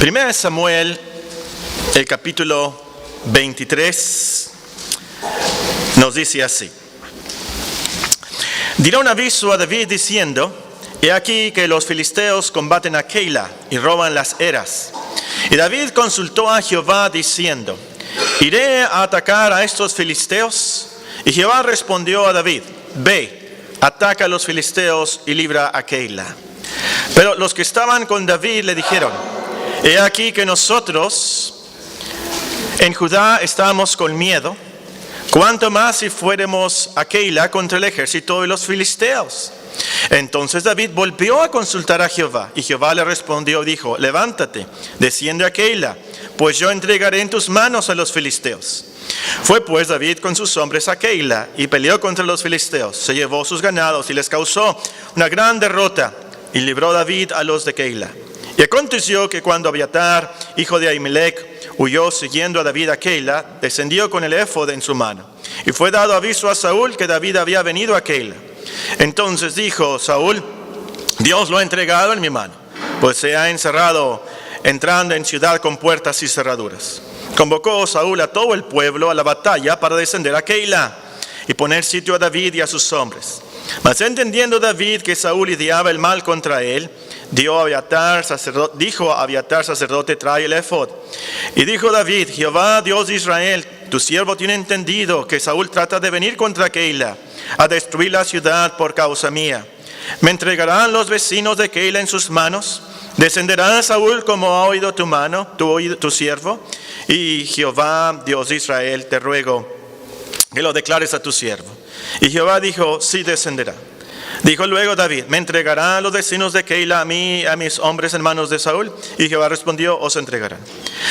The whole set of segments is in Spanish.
Primera de Samuel, el capítulo 23, nos dice así. Dirá un aviso a David diciendo: he aquí que los filisteos combaten a Keila y roban las eras. Y David consultó a Jehová diciendo: ¿iré a atacar a estos filisteos? Y Jehová respondió a David: ve, ataca a los filisteos y libra a Keila. Pero los que estaban con David le dijeron: he aquí que nosotros en Judá estamos con miedo, cuánto más si fuéramos a Keila contra el ejército de los filisteos. Entonces David volvió a consultar a Jehová, y Jehová le respondió y dijo: levántate, desciende a Keila, pues yo entregaré en tus manos a los filisteos. Fue pues David con sus hombres a Keila y peleó contra los filisteos. Se llevó sus ganados y les causó una gran derrota, y libró David a los de Keila. Y aconteció que cuando Abiatar, hijo de Ahimelech, huyó siguiendo a David a Keila, descendió con el éfod en su mano. Y fue dado aviso a Saúl que David había venido a Keila. Entonces dijo Saúl: Dios lo ha entregado en mi mano, pues se ha encerrado entrando en ciudad con puertas y cerraduras. Convocó Saúl a todo el pueblo a la batalla para descender a Keila y poner sitio a David y a sus hombres. Mas entendiendo David que Saúl ideaba el mal contra él, dijo a Abiatar sacerdote: trae el éfod. Y dijo David: Jehová, Dios de Israel, tu siervo tiene entendido que Saúl trata de venir contra Keila, a destruir la ciudad por causa mía. ¿Me entregarán los vecinos de Keila en sus manos? ¿Descenderá Saúl como ha oído tu mano, tu siervo? Y Jehová, Dios de Israel, te ruego que lo declares a tu siervo. Y Jehová dijo: sí descenderá. Dijo luego David: ¿me entregarán los vecinos de Keila a mí y a mis hombres en manos de Saúl? Y Jehová respondió: os entregarán.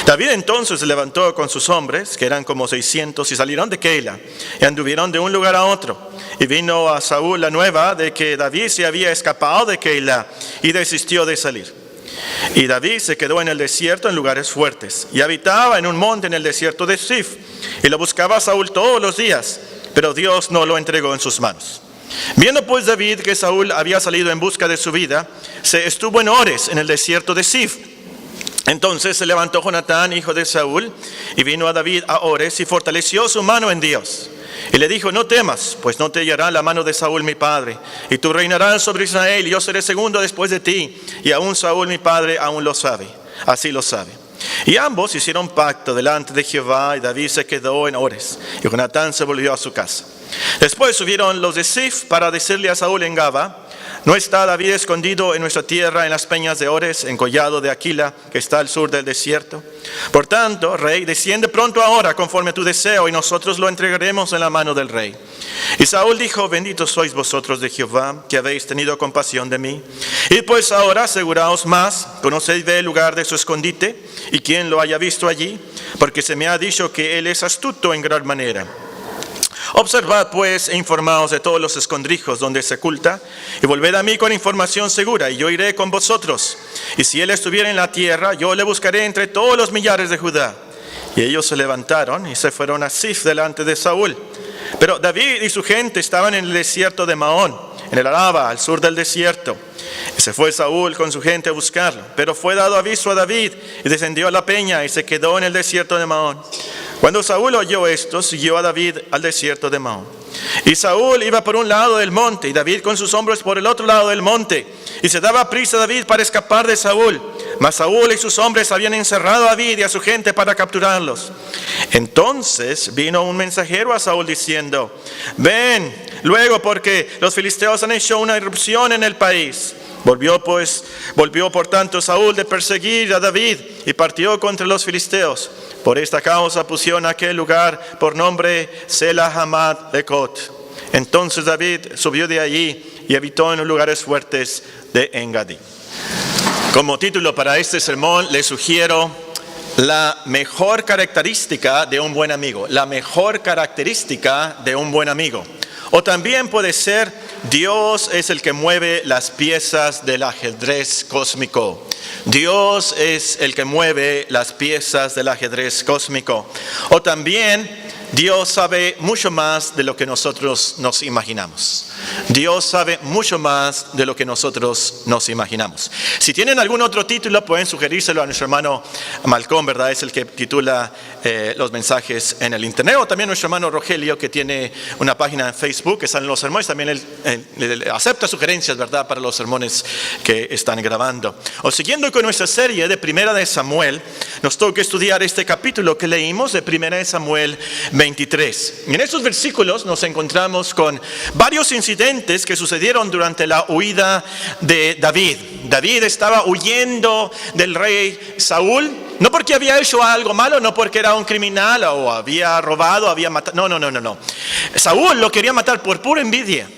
David entonces se levantó con sus hombres, que eran como 600, y salieron de Keila, y anduvieron de un lugar a otro. Y vino a Saúl la nueva de que David se había escapado de Keila, y desistió de salir. Y David se quedó en el desierto en lugares fuertes, y habitaba en un monte en el desierto de Sif. Y lo buscaba Saúl todos los días, pero Dios no lo entregó en sus manos. Viendo pues David que Saúl había salido en busca de su vida, se estuvo en Ores, en el desierto de Sif. Entonces se levantó Jonatán, hijo de Saúl, y vino a David a Ores, y fortaleció su mano en Dios. Y le dijo: no temas, pues no te hallará la mano de Saúl mi padre, y tú reinarás sobre Israel, y yo seré segundo después de ti, y aún Saúl mi padre aún lo sabe, así lo sabe. Y ambos hicieron pacto delante de Jehová, y David se quedó en Ores, y Jonatán se volvió a su casa. Después subieron los de Sif para decirle a Saúl en Gaba: ¿no está David escondido en nuestra tierra en las peñas de Ores, en collado de Aquila, que está al sur del desierto? Por tanto, rey, desciende pronto ahora conforme a tu deseo, y nosotros lo entregaremos en la mano del rey. Y Saúl dijo: benditos sois vosotros de Jehová, que habéis tenido compasión de mí. Y pues ahora aseguraos más, conoced el lugar de su escondite, y quién lo haya visto allí, porque se me ha dicho que él es astuto en gran manera. Observad pues e informaos de todos los escondrijos donde se oculta, y volved a mí con información segura, y yo iré con vosotros. Y si él estuviera en la tierra, yo le buscaré entre todos los millares de Judá. Y ellos se levantaron y se fueron a Sif delante de Saúl. Pero David y su gente estaban en el desierto de Maón, en el Araba, al sur del desierto. Y se fue Saúl con su gente a buscarlo. Pero fue dado aviso a David, y descendió a la peña, y se quedó en el desierto de Maón. Cuando Saúl oyó esto, siguió a David al desierto de Maón. Y Saúl iba por un lado del monte, y David con sus hombres por el otro lado del monte. Y se daba prisa David para escapar de Saúl. Mas Saúl y sus hombres habían encerrado a David y a su gente para capturarlos. Entonces vino un mensajero a Saúl diciendo: ven luego, porque los filisteos han hecho una irrupción en el país. Volvió por tanto Saúl de perseguir a David, y partió contra los filisteos. Por esta causa pusieron aquel lugar por nombre Sela Hamad Lekot. Entonces David subió de allí y habitó en los lugares fuertes de Engadi. Como título para este sermón le sugiero: la mejor característica de un buen amigo. La mejor característica de un buen amigo. O también puede ser: Dios es el que mueve las piezas del ajedrez cósmico. Dios es el que mueve las piezas del ajedrez cósmico. O también: Dios sabe mucho más de lo que nosotros nos imaginamos. Dios sabe mucho más de lo que nosotros nos imaginamos. Si tienen algún otro título, pueden sugerírselo a nuestro hermano Malcolm, ¿verdad? Es el que titula los mensajes en el internet. O también nuestro hermano Rogelio, que tiene una página en Facebook que salen los sermones. También él acepta sugerencias, ¿verdad? Para los sermones que están grabando. O siguiendo con nuestra serie de Primera de Samuel, nos toca estudiar este capítulo que leímos de Primera de Samuel 23. En estos versículos nos encontramos con varios incidentes que sucedieron durante la huida de David. David estaba huyendo del rey Saúl, no porque había hecho algo malo, no porque era un criminal o había robado, había matado. No. Saúl lo quería matar por pura envidia.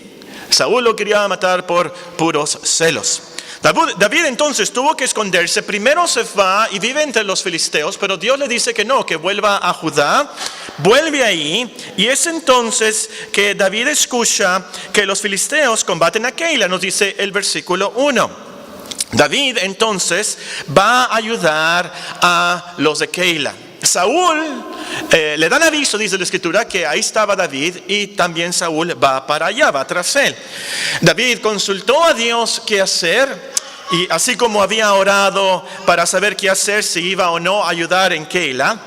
Saúl lo quería matar por puros celos. David entonces tuvo que esconderse. Primero se va y vive entre los filisteos, pero Dios le dice que no, que vuelva a Judá. Vuelve ahí, y es entonces que David escucha que los filisteos combaten a Keila, nos dice el versículo 1. David entonces va a ayudar a los de Keila. Saúl le dan aviso, dice la escritura, que ahí estaba David, y también Saúl va para allá, va tras él. David consultó a Dios qué hacer, y así como había orado para saber qué hacer, si iba o no a ayudar en Keila,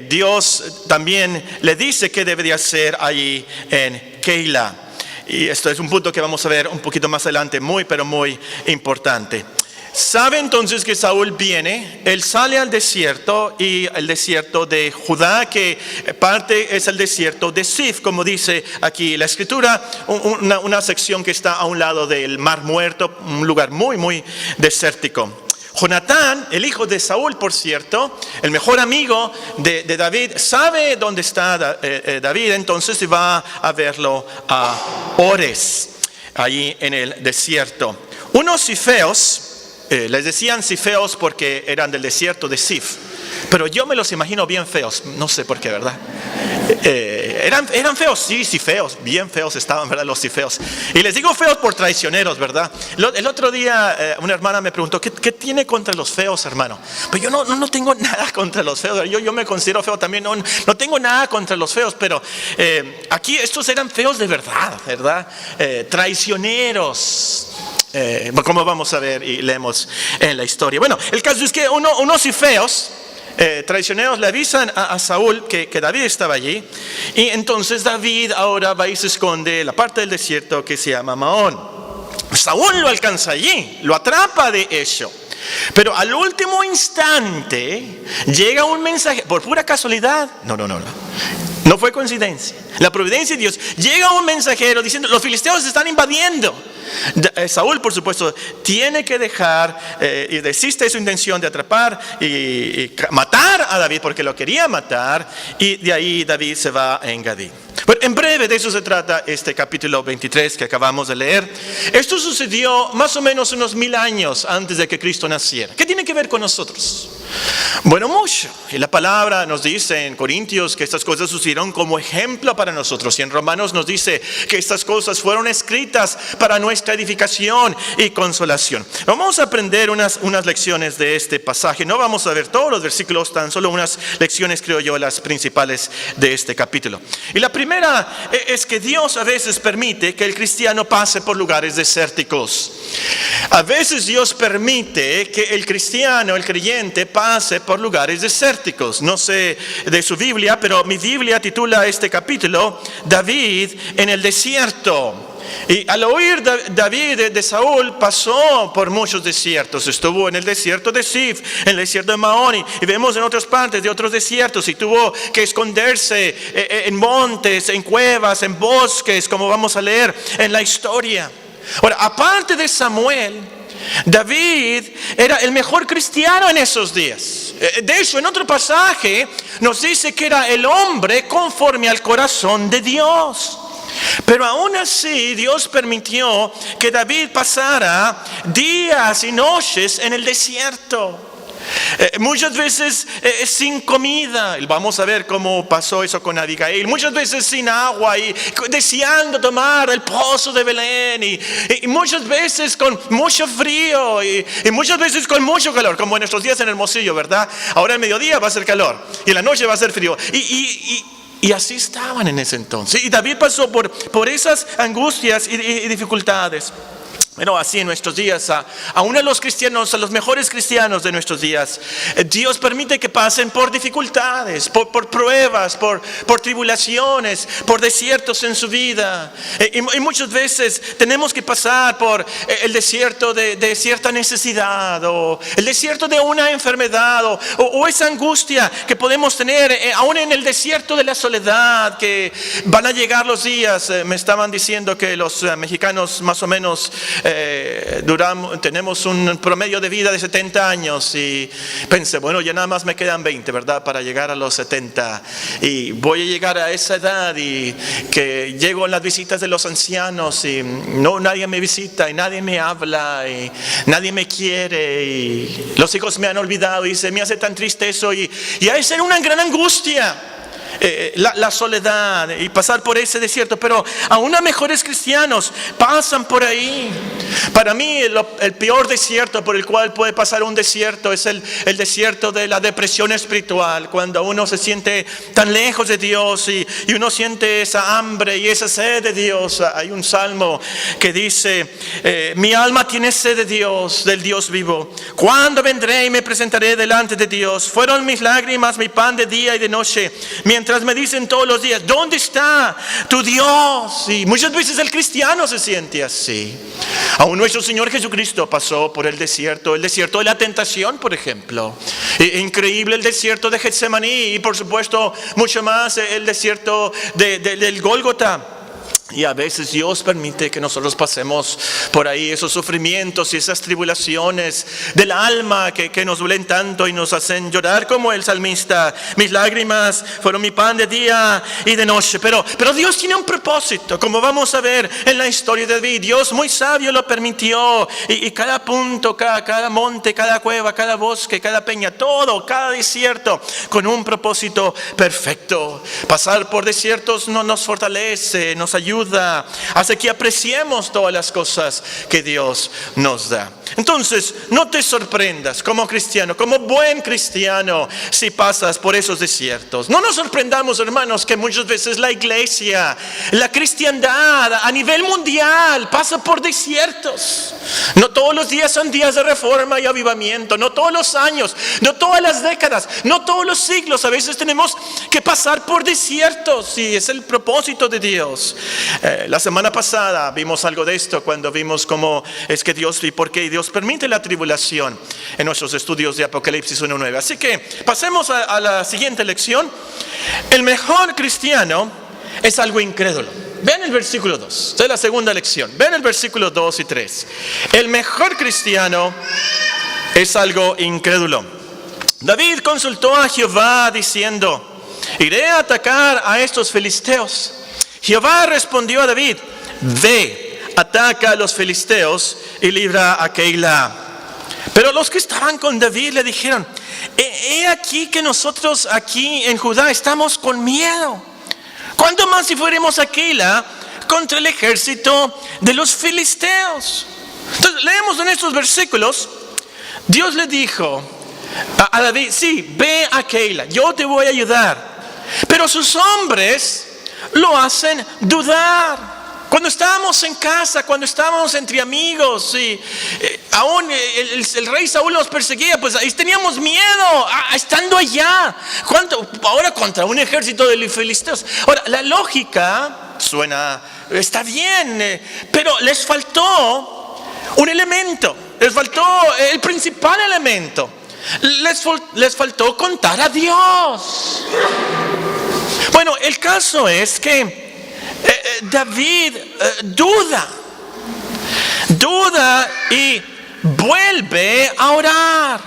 Dios también le dice qué debería hacer allí en Keila. Y esto es un punto que vamos a ver un poquito más adelante, pero muy importante. Sabe entonces que Saúl viene, él sale al desierto, y el desierto de Judá, que parte es el desierto de Sif, como dice aquí la escritura, una sección que está a un lado del Mar Muerto, un lugar muy desértico. Jonatán, el hijo de Saúl, por cierto, el mejor amigo de David, sabe dónde está David, entonces va a verlo a Ores, allí en el desierto. Unos sifeos, les decían sifeos porque eran del desierto de Sif, pero yo me los imagino bien feos, no sé por qué, ¿verdad? Eran feos, sí, feos, bien feos estaban, ¿verdad? Los sifeos. Y les digo feos por traicioneros, ¿verdad? El otro día una hermana me preguntó, ¿qué tiene contra los feos, hermano? Pues yo no tengo nada contra los feos, yo me considero feo también, no tengo nada contra los feos, pero aquí estos eran feos de verdad, ¿verdad? Traicioneros. Como vamos a ver y leemos en la historia. Bueno, el caso es que unos sifeos traicioneros le avisan a Saúl que David estaba allí, y entonces David ahora va y se esconde en la parte del desierto que se llama Maón. Saúl lo alcanza allí, lo atrapa de hecho, pero al último instante llega un mensaje, por pura casualidad, no fue coincidencia, la providencia de Dios. Llega un mensajero diciendo, los filisteos se están invadiendo. Saúl, por supuesto, tiene que dejar y desiste de su intención de atrapar y matar a David, porque lo quería matar, y de ahí David se va a Engadí. Pero en breve de eso se trata este capítulo 23 que acabamos de leer. Esto sucedió más o menos unos 1000 años antes de que Cristo naciera. ¿Qué tiene que ver con nosotros? Bueno, mucho. Y la palabra nos dice en Corintios que estas cosas sucedieron como ejemplo para nosotros, y en Romanos nos dice que estas cosas fueron escritas para nuestra edificación y consolación. Vamos a aprender unas lecciones de este pasaje. No vamos a ver todos los versículos, tan solo unas lecciones, creo yo, las principales de este capítulo. Y la primera es que Dios a veces permite que el cristiano pase por lugares desérticos. A veces Dios permite que el cristiano, el creyente, pase por lugares desérticos. No sé de su Biblia, pero mi Biblia titula este capítulo David en el desierto. Y al oír David de Saúl, pasó por muchos desiertos. Estuvo en el desierto de Sif, en el desierto de Maón, y vemos en otras partes de otros desiertos, y tuvo que esconderse en montes, en cuevas, en bosques, como vamos a leer en la historia. Ahora, aparte de Samuel, David era el mejor cristiano en esos días. De hecho, en otro pasaje nos dice que era el hombre conforme al corazón de Dios. Pero aún así Dios permitió que David pasara días y noches en el desierto. Muchas veces sin comida, y vamos a ver cómo pasó eso con Abigail. Muchas veces sin agua y deseando tomar el pozo de Belén, y muchas veces con mucho frío y muchas veces con mucho calor, como en nuestros días en Hermosillo, ¿verdad? Ahora el mediodía va a ser calor y en la noche va a ser frío, y Y así estaban en ese entonces. Y David pasó por esas angustias y dificultades. Bueno, así en nuestros días, aún a los cristianos, a los mejores cristianos de nuestros días, Dios permite que pasen por dificultades, por pruebas, por tribulaciones, por desiertos en su vida. Y muchas veces tenemos que pasar por el desierto de cierta necesidad, o el desierto de una enfermedad, o esa angustia que podemos tener, aún en el desierto de la soledad, que van a llegar los días. Me estaban diciendo que los mexicanos más o menos tenemos un promedio de vida de 70 años y pensé, bueno, ya nada más me quedan 20, ¿verdad? Para llegar a los 70 y voy a llegar a esa edad y que llego en las visitas de los ancianos y nadie me visita y nadie me habla y nadie me quiere y los hijos me han olvidado y se me hace tan triste eso y ha de ser una gran angustia. La soledad y pasar por ese desierto, pero aún los mejores cristianos pasan por ahí. Para mí el peor desierto por el cual puede pasar un desierto es el desierto de la depresión espiritual, cuando uno se siente tan lejos de Dios y uno siente esa hambre y esa sed de Dios. Hay un salmo que dice, mi alma tiene sed de Dios, del Dios vivo. ¿Cuándo vendré y me presentaré delante de Dios? Fueron mis lágrimas mi pan de día y de noche, mientras me dicen todos los días, ¿dónde está tu Dios? Y muchas veces el cristiano se siente así. Aún nuestro Señor Jesucristo pasó por el desierto de la tentación, por ejemplo. Increíble el desierto de Getsemaní y por supuesto mucho más el desierto del Gólgota. Y a veces Dios permite que nosotros pasemos por ahí esos sufrimientos y esas tribulaciones del alma que nos duelen tanto y nos hacen llorar como el salmista. Mis lágrimas fueron mi pan de día y de noche. Pero Dios tiene un propósito, como vamos a ver en la historia de David. Dios muy sabio lo permitió. Y cada punto, cada monte, cada cueva, cada bosque, cada peña, todo, cada desierto, con un propósito perfecto. Pasar por desiertos nos fortalece, nos ayuda, hace que apreciemos todas las cosas que Dios nos da. Entonces, no te sorprendas como cristiano, como buen cristiano, si pasas por esos desiertos. No nos sorprendamos, hermanos, que muchas veces la iglesia, la cristiandad a nivel mundial pasa por desiertos. No todos los días son días de reforma y avivamiento, no todos los años, no todas las décadas, no todos los siglos. A veces tenemos que pasar por desiertos y es el propósito de Dios. La semana pasada vimos algo de esto cuando vimos cómo es que Dios y por qué Dios permite la tribulación en nuestros estudios de Apocalipsis 1:9. Así que pasemos a la siguiente lección. El mejor cristiano es algo incrédulo. Vean el versículo 2, esta es la segunda lección. Vean el versículo 2 y 3. El mejor cristiano es algo incrédulo. David consultó a Jehová diciendo, iré a atacar a estos filisteos. Jehová respondió a David, ve, ataca a los filisteos y libra a Keila. Pero los que estaban con David le dijeron, he aquí que nosotros aquí en Judá estamos con miedo. ¿Cuánto más si fuéramos a Keila contra el ejército de los filisteos? Entonces leemos en estos versículos, Dios le dijo a David, sí, ve a Keila, yo te voy a ayudar. Pero sus hombres lo hacen dudar. Cuando estábamos en casa, cuando estábamos entre amigos y aún el rey Saúl nos perseguía, pues ahí teníamos miedo estando allá. Ahora contra un ejército de filisteos. Ahora, la lógica está bien, pero les faltó un elemento, les faltó el principal elemento. Les faltó contar a Dios. Bueno, el caso es que David duda y vuelve a orar.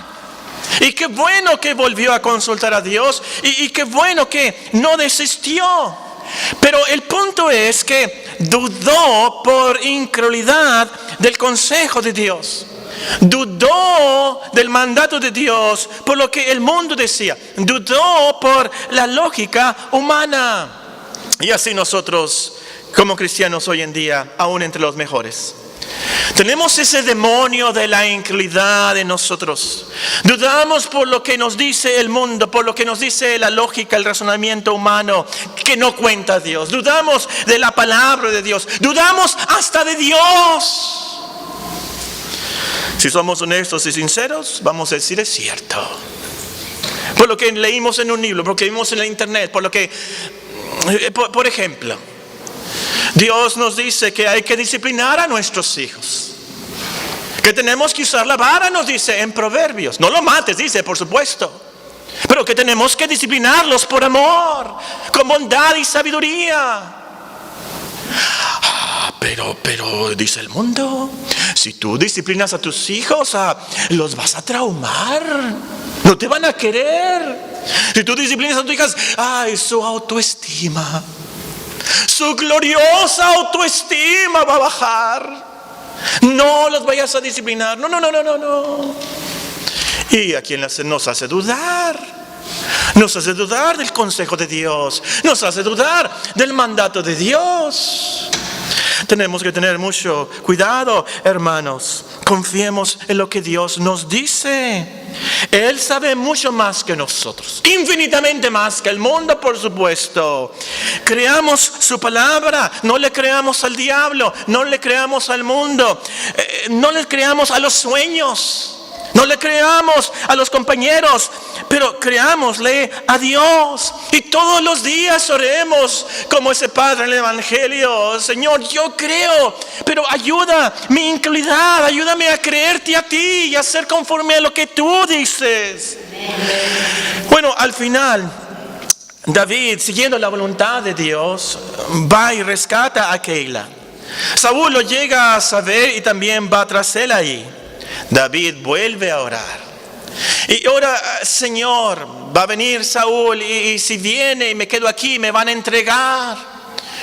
Y qué bueno que volvió a consultar a Dios y qué bueno que no desistió. Pero el punto es que dudó por incredulidad del consejo de Dios. Dudó del mandato de Dios por lo que el mundo decía. Dudó por la lógica humana. Y así nosotros, como cristianos hoy en día, aún entre los mejores, Tenemos ese demonio de la incredulidad en nosotros. Dudamos por lo que nos dice el mundo, por lo que nos dice la lógica, el razonamiento humano, que no cuenta Dios. Dudamos de la palabra de Dios. Dudamos hasta de Dios. Si somos honestos y sinceros, vamos a decir es cierto. Por lo que leímos en un libro, por lo que vimos en la internet, por lo que, por ejemplo, Dios nos dice que hay que disciplinar a nuestros hijos. Que tenemos que usar la vara, nos dice en Proverbios. No lo mates, dice, por supuesto. Pero que tenemos que disciplinarlos por amor, con bondad y sabiduría. Pero dice el mundo, si tú disciplinas a tus hijos, los vas a traumar. No te van a querer. Si tú disciplinas a tus hijas, su autoestima, su gloriosa autoestima va a bajar. No los vayas a disciplinar. No. Y a quien nos hace dudar. Nos hace dudar del consejo de Dios. Nos hace dudar del mandato de Dios. Tenemos que tener mucho cuidado, hermanos. Confiemos en lo que Dios nos dice. Él sabe mucho más que nosotros, infinitamente más que el mundo, por supuesto. Creamos su palabra, no le creamos al diablo, no le creamos al mundo, no le creamos a los sueños, no le creamos a los compañeros, pero creámosle a Dios. Y todos los días oremos como ese padre en el Evangelio: Señor, yo creo, pero ayuda mi incredulidad, ayúdame a creerte a ti y a ser conforme a lo que tú dices. Bueno, al final, David, siguiendo la voluntad de Dios, va y rescata a Keila. Saúl lo llega a saber y también va tras él ahí. David vuelve a orar y ora: Señor, va a venir Saúl y si viene y me quedo aquí, me van a entregar.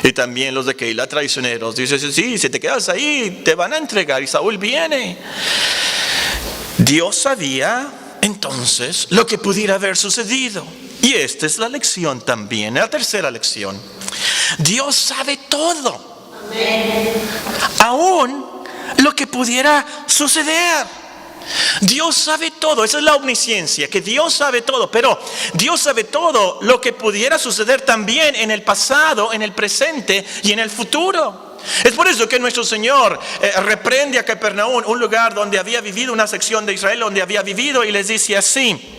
Y también los de Keila, traicioneros, dicen: sí, si te quedas ahí, te van a entregar. Y Saúl viene. Dios sabía entonces lo que pudiera haber sucedido. Y esta es la lección también, la tercera lección. Dios sabe todo. Amén. Aún lo que pudiera suceder. Dios sabe todo. Esa es la omnisciencia, que Dios sabe todo. Pero Dios sabe todo lo que pudiera suceder también en el pasado, en el presente y en el futuro. Es por eso que nuestro Señor reprende a Capernaum, un lugar donde había vivido, una sección de Israel donde había vivido, y les dice así: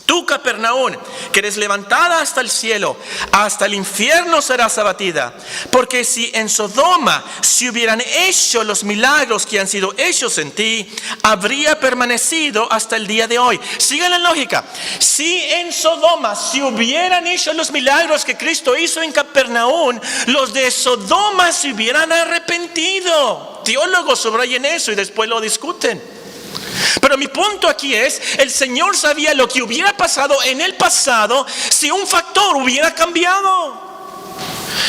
tú, Capernaum, que eres levantada hasta el cielo, hasta el infierno serás abatida. Porque si en Sodoma se hubieran hecho los milagros que han sido hechos en ti, habría permanecido hasta el día de hoy. Sigan la lógica. Si en Sodoma se hubieran hecho los milagros que Cristo hizo en Capernaum, los de Sodoma se hubieran arrepentido. Teólogos subrayen eso y después lo discuten. Pero mi punto aquí es: el Señor sabía lo que hubiera pasado en el pasado si un factor hubiera cambiado.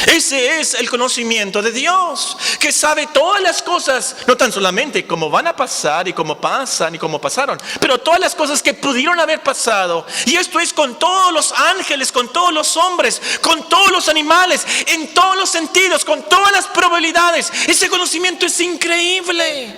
Ese es el conocimiento de Dios, que sabe todas las cosas, no tan solamente cómo van a pasar y cómo pasan y cómo pasaron, pero todas las cosas que pudieron haber pasado. Y esto es con todos los ángeles, con todos los hombres, con todos los animales, en todos los sentidos, con todas las probabilidades. Ese conocimiento es increíble.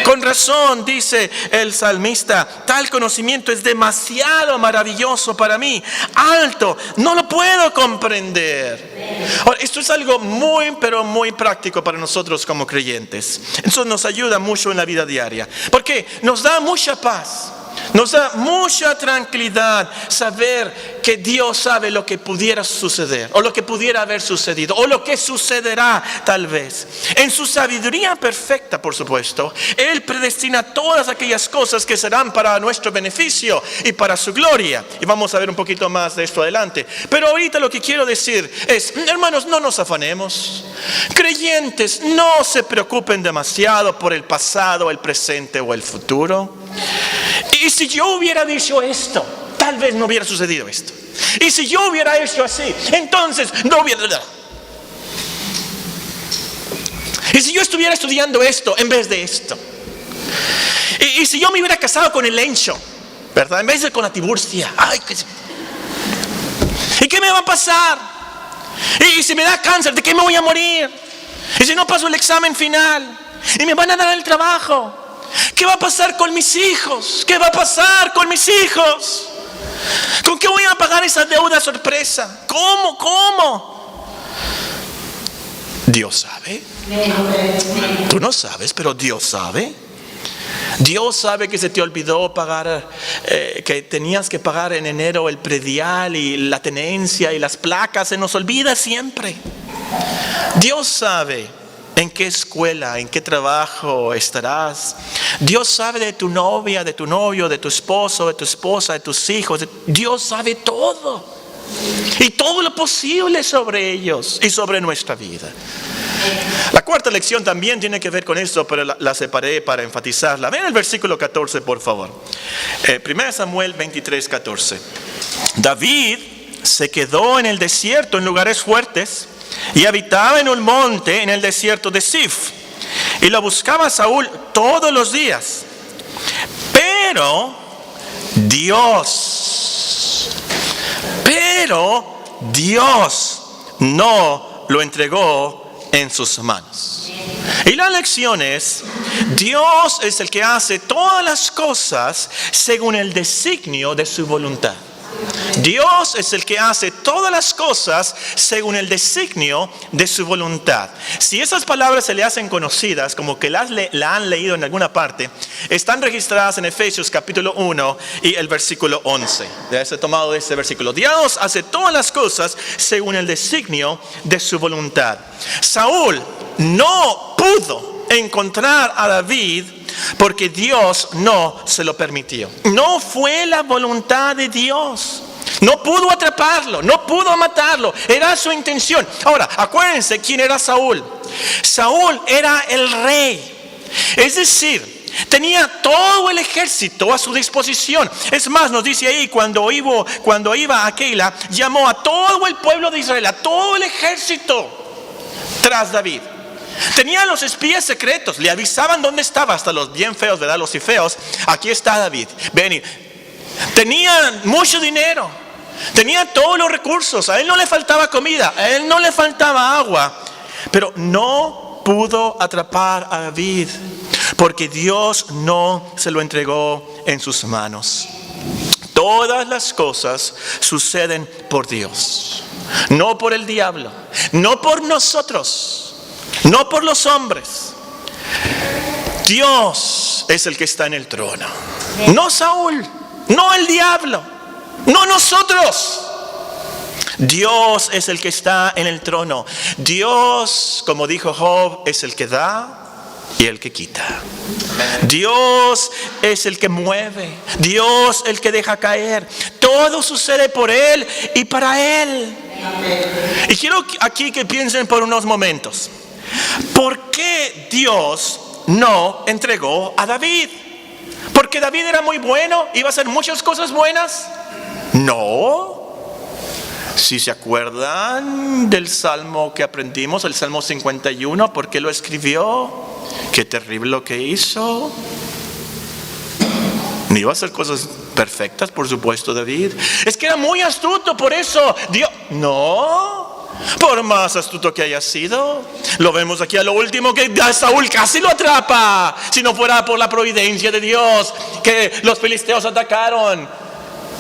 Con razón dice el salmista: tal conocimiento es demasiado maravilloso para mí, alto, no lo puedo comprender. Ahora, esto es algo muy, pero muy práctico para nosotros como creyentes. Eso nos ayuda mucho en la vida diaria, porque nos da mucha paz, nos da mucha tranquilidad saber que Dios sabe lo que pudiera suceder, o lo que pudiera haber sucedido, o lo que sucederá tal vez. En su sabiduría perfecta, por supuesto, Él predestina todas aquellas cosas que serán para nuestro beneficio y para su gloria. Y vamos a ver un poquito más de esto adelante. Pero ahorita lo que quiero decir es: hermanos, no nos afanemos. Creyentes, no se preocupen demasiado por el pasado, el presente o el futuro. Y si yo hubiera dicho esto, tal vez no hubiera sucedido esto. Y si yo hubiera hecho así, entonces no hubiera. Y si yo estuviera estudiando esto en vez de esto. Y si yo me hubiera casado con el Encho, ¿verdad? En vez de con la Tiburcia. ¿Y qué me va a pasar? Y si me da cáncer, ¿de qué me voy a morir? Y si no paso el examen final. y me van a dar el trabajo. ¿Qué va a pasar con mis hijos? ¿Qué va a pasar con mis hijos? ¿Con qué voy a pagar esa deuda sorpresa? ¿Cómo? Dios sabe. Tú no sabes, pero Dios sabe. Dios sabe que se te olvidó pagar, que tenías que pagar en enero el predial y la tenencia y las placas. Se nos olvida siempre. Dios sabe en qué escuela, en qué trabajo estarás. Dios sabe de tu novia, de tu novio, de tu esposo, de tu esposa, de tus hijos. Dios sabe todo. Y todo lo posible sobre ellos y sobre nuestra vida. La cuarta lección también tiene que ver con esto, pero la separé para enfatizarla. Ven el versículo 14, por favor. 1 Samuel 23, 14. David se quedó en el desierto, en lugares fuertes, y habitaba en un monte en el desierto de Sif. Y lo buscaba Saúl todos los días. Pero Dios no lo entregó en sus manos. Y la lección es: Dios es el que hace todas las cosas según el designio de su voluntad. Dios es el que hace todas las cosas según el designio de su voluntad. Si esas palabras se le hacen conocidas, como que la han leído en alguna parte, están registradas en Efesios capítulo 1 y el versículo 11. Debe ser tomado de ese versículo. Dios hace todas las cosas según el designio de su voluntad. Saúl no pudo encontrar a David porque Dios no se lo permitió. No fue la voluntad de Dios. No pudo atraparlo, no pudo matarlo. Era su intención. Ahora, acuérdense quién era Saúl. Saúl era el rey. Es decir, tenía todo el ejército a su disposición. Es más, nos dice ahí, cuando iba a Keila, llamó a todo el pueblo de Israel, a todo el ejército tras David. Tenía los espías secretos, le avisaban dónde estaba, hasta los bien feos, ¿verdad? Los y feos. Aquí está David, ven. Tenía mucho dinero, tenía todos los recursos, a él no le faltaba comida, a él no le faltaba agua, pero no pudo atrapar a David porque Dios no se lo entregó en sus manos. Todas las cosas suceden por Dios, no por el diablo, no por nosotros. No por los hombres. Dios es el que está en el trono. No Saúl, no el diablo, no nosotros. Dios es el que está en el trono. Dios, como dijo Job, es el que da y el que quita. Dios es el que mueve. Dios el que deja caer. Todo sucede por Él y para Él. Y quiero aquí que piensen por unos momentos. ¿Por qué Dios no entregó a David? ¿Porque David era muy bueno? ¿Iba a hacer muchas cosas buenas? No. Si se acuerdan del salmo que aprendimos, el Salmo 51, ¿por qué lo escribió? Qué terrible lo que hizo. No iba a hacer cosas perfectas, por supuesto, David. Es que era muy astuto, por eso Dios... No. Por más astuto que haya sido, lo vemos aquí a lo último, que a Saúl casi lo atrapa. Si no fuera por la providencia de Dios, que los filisteos atacaron,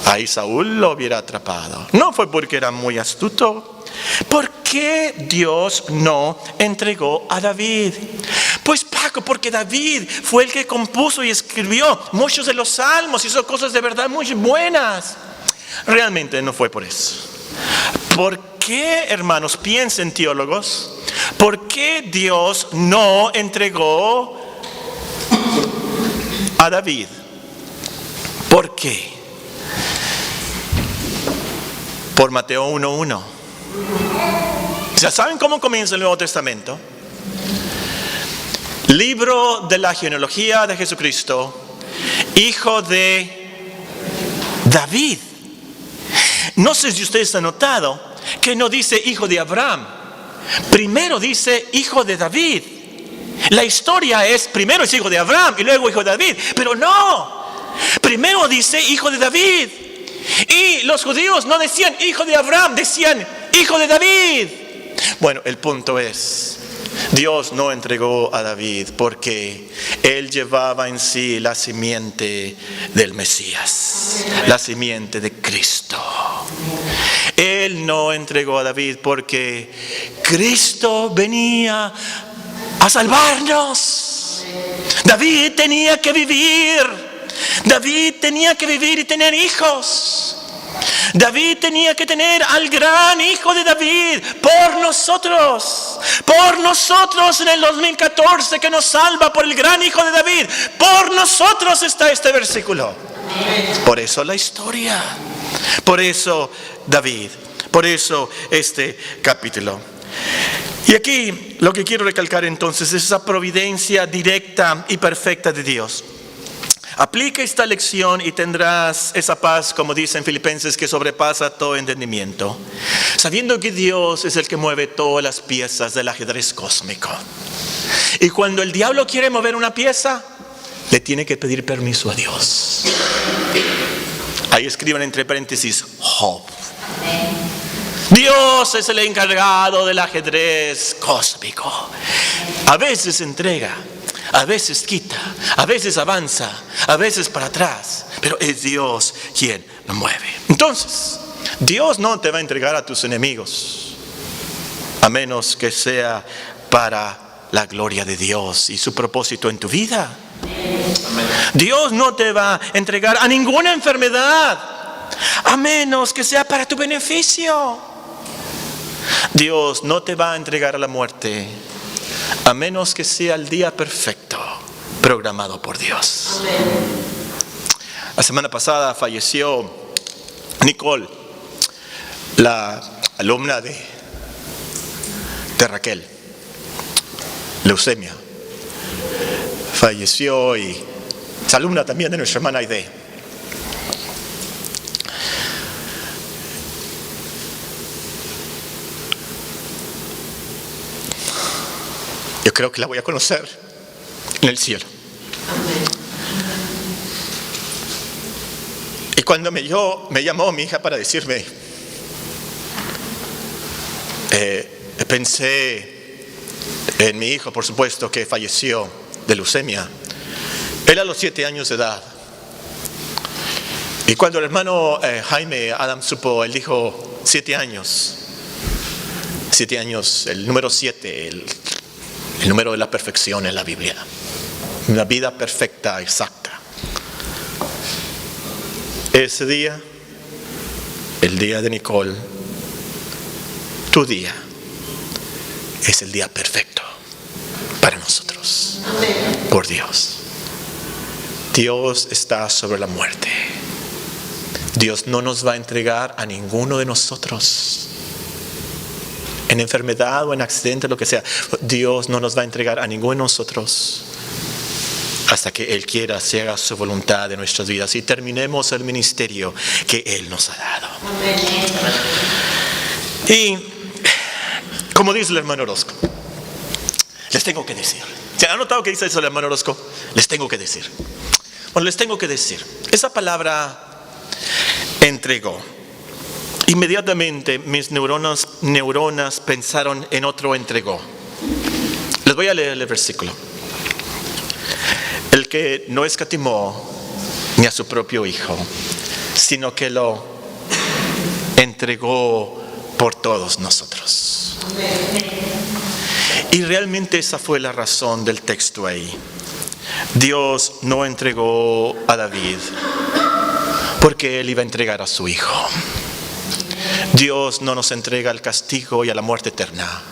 ahí Saúl lo hubiera atrapado. No fue porque era muy astuto. ¿Por qué Dios no entregó a David? Pues Paco, porque David fue el que compuso y escribió muchos de los salmos, hizo cosas de verdad muy buenas. Realmente no fue por eso. ¿Por qué, hermanos, piensen teólogos? ¿Por qué Dios no entregó a David? ¿Por qué? Por Mateo 1:1. ¿Ya saben cómo comienza el Nuevo Testamento? Libro de la genealogía de Jesucristo, hijo de David. No sé si ustedes han notado que no dice hijo de Abraham. Primero dice hijo de David. La historia es, primero es hijo de Abraham y luego hijo de David. Pero no, primero dice hijo de David. Y los judíos no decían hijo de Abraham, decían hijo de David. Bueno, el punto es, Dios no entregó a David porque él llevaba en sí la simiente del Mesías, la simiente de Cristo. Él no entregó a David porque Cristo venía a salvarnos. David tenía que vivir. David tenía que vivir y tener hijos. David tenía que tener al gran hijo de David por nosotros en el 2014, que nos salva por el gran hijo de David. Por nosotros está este versículo. Por eso la historia, por eso David, por eso este capítulo. Y aquí lo que quiero recalcar entonces es esa providencia directa y perfecta de Dios. Aplica esta lección y tendrás esa paz, como dice en Filipenses, que sobrepasa todo entendimiento, sabiendo que Dios es el que mueve todas las piezas del ajedrez cósmico. Y cuando el diablo quiere mover una pieza, le tiene que pedir permiso a Dios. Ahí escriban entre paréntesis Job. Dios es el encargado del ajedrez cósmico. A veces entrega, a veces quita, a veces avanza, a veces para atrás, pero es Dios quien lo mueve. Entonces, Dios no te va a entregar a tus enemigos, a menos que sea para la gloria de Dios y su propósito en tu vida. Dios no te va a entregar a ninguna enfermedad, a menos que sea para tu beneficio. Dios no te va a entregar a la muerte, a menos que sea el día perfecto programado por Dios. La semana pasada falleció Nicole, la alumna de Raquel, leucemia. Falleció y es alumna también de nuestra hermana Aide. Yo creo que la voy a conocer en el cielo. Y cuando me llamó mi hija para decirme, pensé en mi hijo, por supuesto, que falleció de leucemia. Él a los 7 años de edad. Y cuando el hermano Jaime Adam supo, él dijo 7 años. 7 años, el número 7, el número de la perfección en la Biblia. Una vida perfecta, exacta. Ese día, el día de Nicole, tu día, es el día perfecto para nosotros. Amén. Por Dios. Dios está sobre la muerte. Dios no nos va a entregar a ninguno de nosotros. En enfermedad o en accidente, lo que sea, Dios no nos va a entregar a ninguno de nosotros hasta que Él quiera, se haga su voluntad en nuestras vidas y terminemos el ministerio que Él nos ha dado. Amén. Y como dice el hermano Orozco, les tengo que decir. ¿Se han notado que dice eso el hermano Orozco? Les tengo que decir. Bueno, les tengo que decir. Esa palabra entregó. Inmediatamente mis neuronas pensaron en otro entregó. Les voy a leer el versículo. El que no escatimó ni a su propio hijo, sino que lo entregó por todos nosotros. Y realmente esa fue la razón del texto ahí. Dios no entregó a David porque él iba a entregar a su hijo. Dios no nos entrega al castigo y a la muerte eterna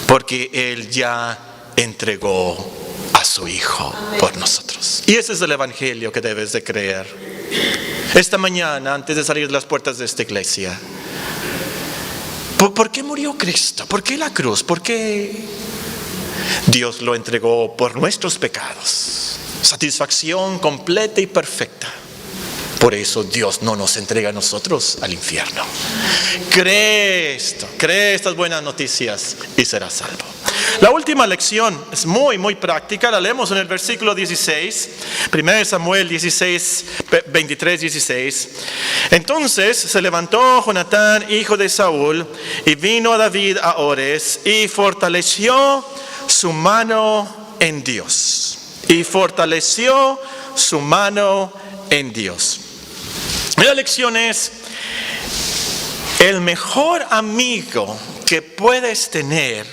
porque Él ya entregó a su Hijo por nosotros. Y ese es el evangelio que debes de creer. Esta mañana, antes de salir de las puertas de esta iglesia, ¿por qué murió Cristo? ¿Por qué la cruz? ¿Por qué Dios lo entregó por nuestros pecados? Satisfacción completa y perfecta. Por eso Dios no nos entrega a nosotros al infierno. Cree esto, cree estas buenas noticias y serás salvo. La última lección es muy, muy práctica. La leemos en el versículo 16. 1 Samuel 16, 23, 16. Entonces se levantó Jonatán, hijo de Saúl, y vino a David a Ores, y fortaleció su mano en Dios. Y fortaleció su mano en Dios. La lección es: el mejor amigo que puedes tener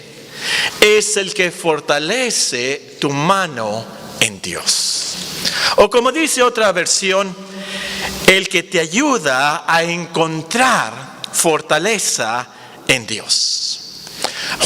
es el que fortalece tu mano en Dios. O como dice otra versión, el que te ayuda a encontrar fortaleza en Dios.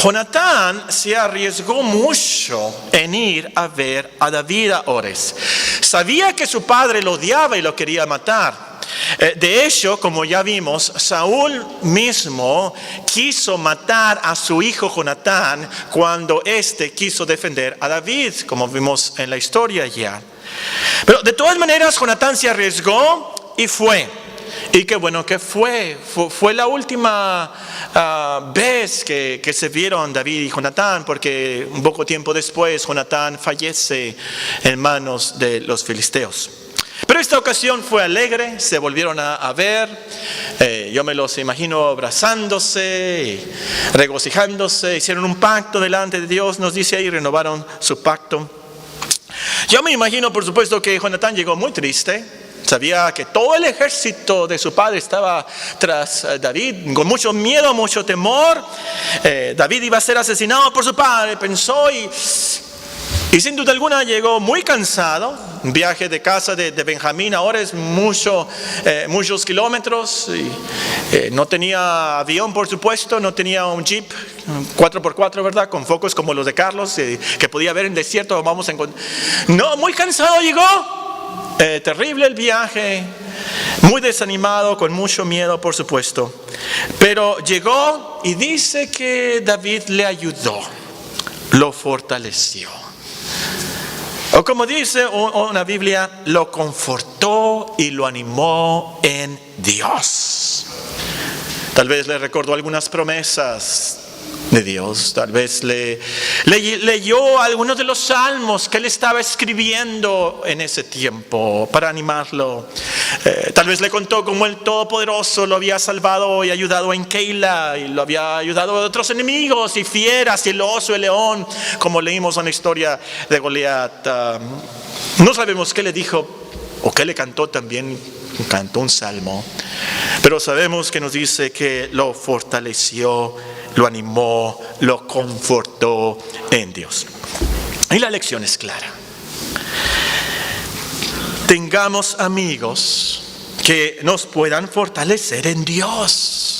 Jonatán se arriesgó mucho en ir a ver a David a Ores. Sabía que su padre lo odiaba y lo quería matar. De hecho, como ya vimos, Saúl mismo quiso matar a su hijo Jonatán cuando éste quiso defender a David, como vimos en la historia ya. Pero de todas maneras, Jonatán se arriesgó y fue. Y qué bueno que fue la última vez que se vieron David y Jonatán, porque un poco tiempo después Jonatán fallece en manos de los filisteos. Pero esta ocasión fue alegre, se volvieron a ver, yo me los imagino abrazándose, y regocijándose, hicieron un pacto delante de Dios, nos dice ahí, renovaron su pacto. Yo me imagino, por supuesto, que Jonatán llegó muy triste. Sabía que todo el ejército de su padre estaba tras David, con mucho miedo, mucho temor. David iba a ser asesinado por su padre, pensó, y sin duda alguna llegó muy cansado. Un viaje de casa de Benjamín ahora es muchos kilómetros. Y, no tenía avión, por supuesto, no tenía un jeep 4x4, ¿verdad? Con focos como los de Carlos, que podía ver en desierto. Vamos a encontrar. No, muy cansado llegó. Terrible el viaje, muy desanimado, con mucho miedo, por supuesto. Pero llegó y dice que David le ayudó, lo fortaleció. O como dice una Biblia, lo confortó y lo animó en Dios. Tal vez le recordó algunas promesas de Dios, tal vez leyó algunos de los salmos que él estaba escribiendo en ese tiempo para animarlo. Tal vez le contó cómo el Todopoderoso lo había salvado y ayudado en Keila, y lo había ayudado de otros enemigos y fieras y el oso, el león, como leímos en la historia de Goliat. No sabemos qué le dijo o qué le cantó también. Cantó un salmo, pero sabemos que nos dice que lo fortaleció, lo animó, lo confortó en Dios. Y la lección es clara: tengamos amigos que nos puedan fortalecer en Dios.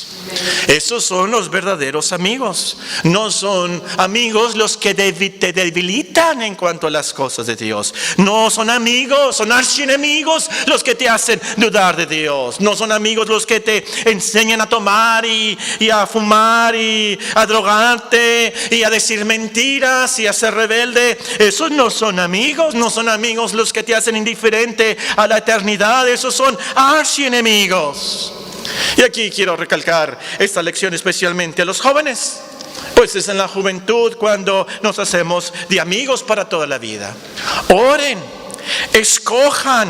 Esos son los verdaderos amigos. No son amigos los que te debilitan en cuanto a las cosas de Dios. No son amigos, son archienemigos los que te hacen dudar de Dios. No son amigos los que te enseñan a tomar y a fumar y a drogarte y a decir mentiras y a ser rebelde. Esos no son amigos. No son amigos los que te hacen indiferente a la eternidad. Esos son archienemigos. Y aquí quiero recalcar esta lección especialmente a los jóvenes, pues es en la juventud cuando nos hacemos de amigos para toda la vida. Oren, escojan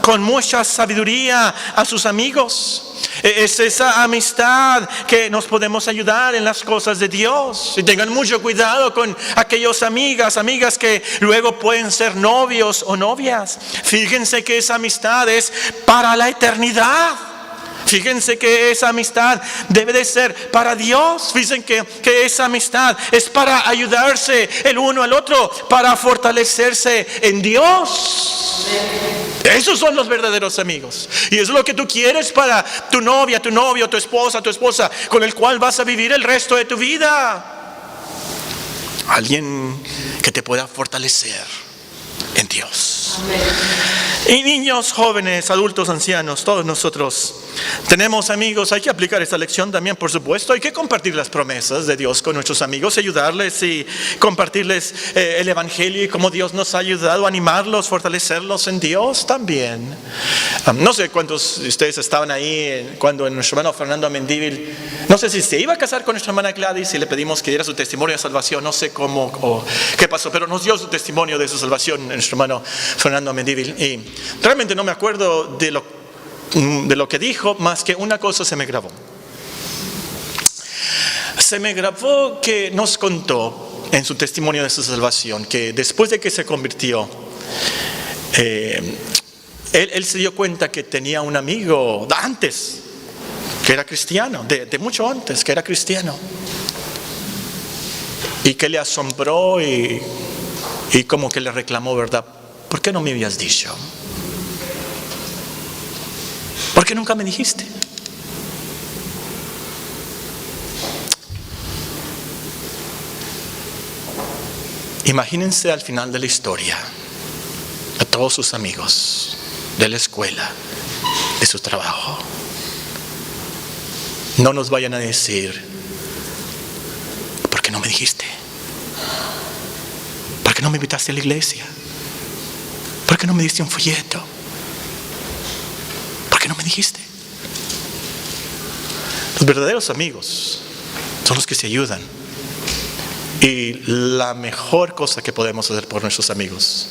con mucha sabiduría a sus amigos. Es esa amistad que nos podemos ayudar en las cosas de Dios. Y tengan mucho cuidado con aquellos amigas que luego pueden ser novios o novias. Fíjense que esa amistad es para la eternidad. Fíjense que esa amistad debe de ser para Dios. Fíjense que esa amistad es para ayudarse el uno al otro, para fortalecerse en Dios. Esos son los verdaderos amigos. Y eso es lo que tú quieres para tu novia, tu novio, tu esposa, con el cual vas a vivir el resto de tu vida. Alguien que te pueda fortalecer en Dios. Y niños, jóvenes, adultos, ancianos, todos nosotros tenemos amigos, hay que aplicar esta lección también, por supuesto. Hay que compartir las promesas de Dios con nuestros amigos, ayudarles y compartirles el Evangelio y cómo Dios nos ha ayudado, animarlos, fortalecerlos en Dios también. No sé cuántos de ustedes estaban ahí cuando nuestro hermano Fernando Mendívil, no sé si se iba a casar con nuestra hermana Gladys y le pedimos que diera su testimonio de salvación, no sé cómo o qué pasó, pero nos dio su testimonio de su salvación nuestro hermano Fernando Mendívil. Y realmente no me acuerdo de lo que dijo, más que una cosa se me grabó. Se me grabó que nos contó en su testimonio de su salvación que después de que se convirtió, él se dio cuenta que tenía un amigo antes que era cristiano, de mucho antes que era cristiano, y que le asombró y como que le reclamó, ¿verdad? ¿Por qué no me habías dicho? ¿Por qué nunca me dijiste? Imagínense al final de la historia a todos sus amigos de la escuela, de su trabajo. No nos vayan a decir, ¿por qué no me dijiste? ¿Por qué no me invitaste a la iglesia? ¿Por qué no me diste un folleto? ¿Por qué no me dijiste? Los verdaderos amigos son los que se ayudan. Y la mejor cosa que podemos hacer por nuestros amigos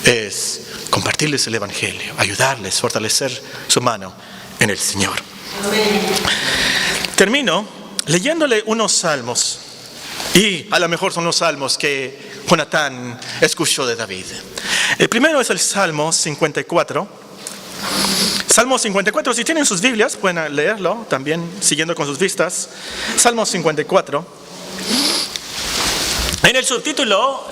es compartirles el Evangelio, ayudarles, fortalecer su mano en el Señor. Termino leyéndole unos salmos, y a lo mejor son los salmos que Jonatán escuchó de David. El primero es el Salmo 54. Salmo 54, si tienen sus Biblias pueden leerlo también siguiendo con sus vistas. Salmo 54. En el subtítulo,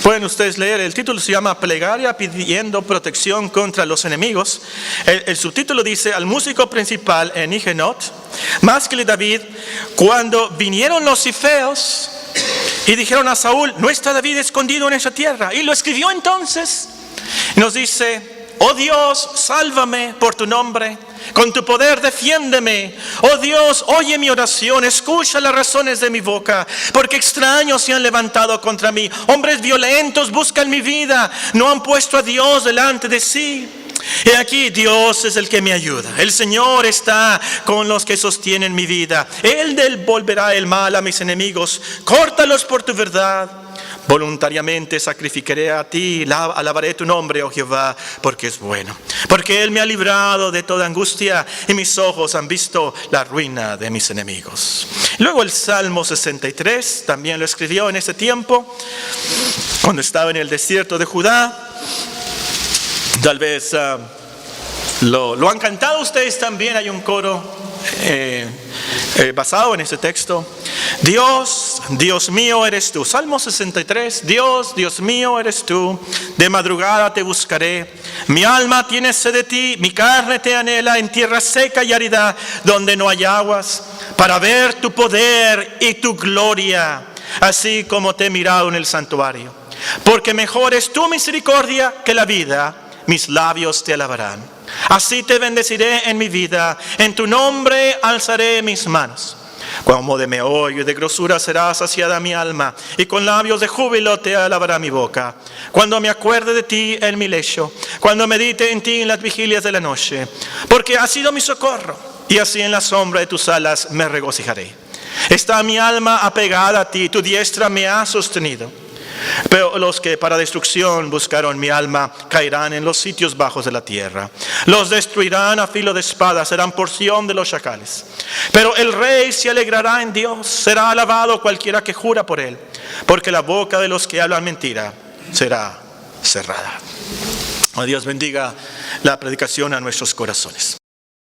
pueden ustedes leer, el título se llama Plegaria pidiendo protección contra los enemigos. El subtítulo dice, al músico principal en Higenot, más que David, cuando vinieron los cifeos y dijeron a Saúl, no está David escondido en esa tierra. Y lo escribió entonces, y nos dice, oh Dios, sálvame por tu nombre, con tu poder defiéndeme. Oh Dios, oye mi oración, escucha las razones de mi boca, porque extraños se han levantado contra mí. Hombres violentos buscan mi vida, no han puesto a Dios delante de sí. Y aquí Dios es el que me ayuda. El Señor está con los que sostienen mi vida. Él devolverá el mal a mis enemigos. Córtalos por tu verdad. Voluntariamente sacrificaré a ti, alabaré tu nombre, oh Jehová, porque es bueno. Porque Él me ha librado de toda angustia y mis ojos han visto la ruina de mis enemigos. Luego el Salmo 63, también lo escribió en ese tiempo, cuando estaba en el desierto de Judá. Tal vez lo han cantado ustedes también, hay un coro basado en ese texto. Dios, Dios mío eres tú. Salmo 63, Dios, Dios mío eres tú. De madrugada te buscaré. Mi alma tiene sed de ti, mi carne te anhela en tierra seca y árida, donde no hay aguas, para ver tu poder y tu gloria, así como te he mirado en el santuario. Porque mejor es tu misericordia que la vida, mis labios te alabarán. Así te bendeciré en mi vida, en tu nombre alzaré mis manos. Como de meollo y de grosura será saciada mi alma, y con labios de júbilo te alabará mi boca. Cuando me acuerde de ti en mi lecho, cuando medite en ti en las vigilias de la noche, porque has sido mi socorro, y así en la sombra de tus alas me regocijaré. Está mi alma apegada a ti, tu diestra me ha sostenido. Pero los que para destrucción buscaron mi alma caerán en los sitios bajos de la tierra. Los destruirán a filo de espada, serán porción de los chacales. Pero el rey se alegrará en Dios, será alabado cualquiera que jura por él, porque la boca de los que hablan mentira será cerrada. Oh, Dios bendiga la predicación a nuestros corazones.